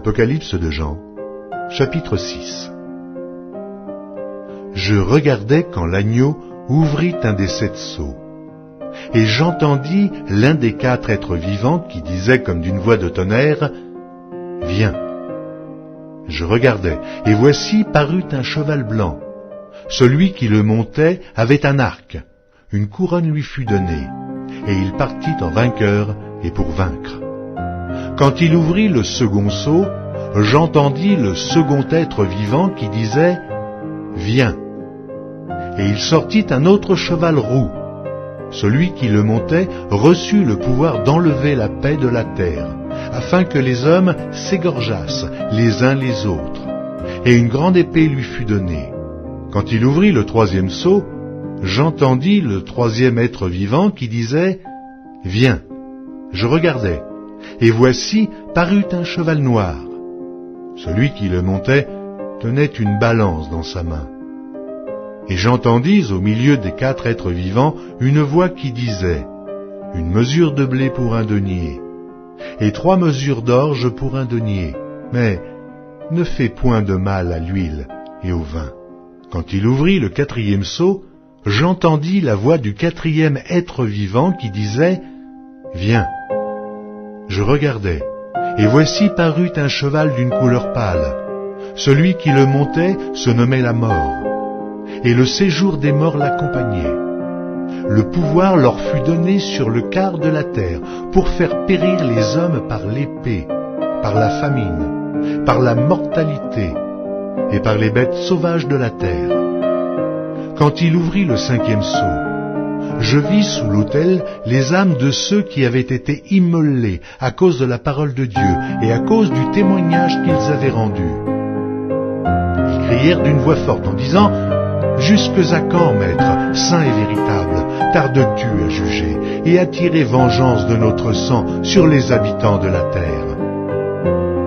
Apocalypse de Jean, chapitre 6. Je regardais quand l'agneau ouvrit un des 7 sceaux, et j'entendis l'un des 4 êtres vivants qui disait comme d'une voix de tonnerre, « Viens !» Je regardai, et voici parut un cheval blanc. Celui qui le montait avait un arc, une couronne lui fut donnée, et il partit en vainqueur et pour vaincre. Quand il ouvrit le second sceau, j'entendis le second être vivant qui disait « Viens !» Et il sortit un autre cheval roux. Celui qui le montait reçut le pouvoir d'enlever la paix de la terre, afin que les hommes s'égorgeassent les uns les autres. Et une grande épée lui fut donnée. Quand il ouvrit le 3e sceau, j'entendis le 3e être vivant qui disait « Viens !» Je regardai, et voici parut un cheval noir. Celui qui le montait tenait une balance dans sa main. Et j'entendis au milieu des 4 êtres vivants une voix qui disait « Une mesure de blé pour un denier, et 3 mesures d'orge pour un denier, mais ne fais point de mal à l'huile et au vin. » Quand il ouvrit le 4e sceau, j'entendis la voix du 4e être vivant qui disait « Viens !» Je regardai, et voici parut un cheval d'une couleur pâle. Celui qui le montait se nommait la mort, et le séjour des morts l'accompagnait. Le pouvoir leur fut donné sur le quart de la terre, pour faire périr les hommes par l'épée, par la famine, par la mortalité, et par les bêtes sauvages de la terre. Quand il ouvrit le 5e sceau, je vis sous l'autel les âmes de ceux qui avaient été immolés à cause de la parole de Dieu et à cause du témoignage qu'ils avaient rendu. Ils crièrent d'une voix forte en disant « Jusque à quand, Maître, saint et véritable, tardes-tu à juger et à tirer vengeance de notre sang sur les habitants de la terre ?»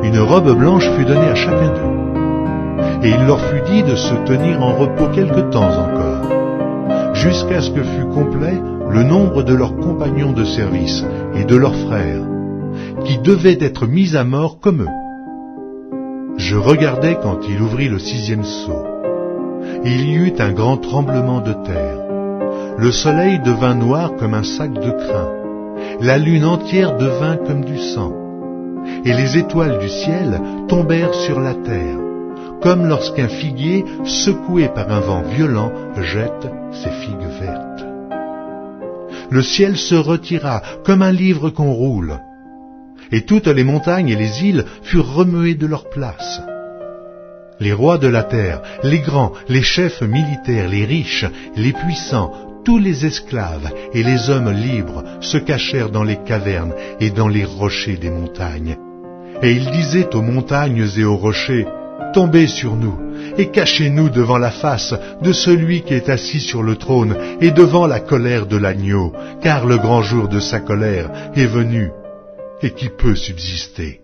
Une robe blanche fut donnée à chacun d'eux, et il leur fut dit de se tenir en repos quelque temps encore, jusqu'à ce que fût complet le nombre de leurs compagnons de service et de leurs frères, qui devaient être mis à mort comme eux. Je regardai quand il ouvrit le 6e sceau. Il y eut un grand tremblement de terre. Le soleil devint noir comme un sac de crin, la lune entière devint comme du sang, et les étoiles du ciel tombèrent sur la terre, comme lorsqu'un figuier, secoué par un vent violent, jette ses figues vertes. Le ciel se retira comme un livre qu'on roule, et toutes les montagnes et les îles furent remuées de leur place. Les rois de la terre, les grands, les chefs militaires, les riches, les puissants, tous les esclaves et les hommes libres se cachèrent dans les cavernes et dans les rochers des montagnes. Et ils disaient aux montagnes et aux rochers, « Tombez sur nous et cachez-nous devant la face de celui qui est assis sur le trône et devant la colère de l'agneau, car le grand jour de sa colère est venu, et qui peut subsister ?»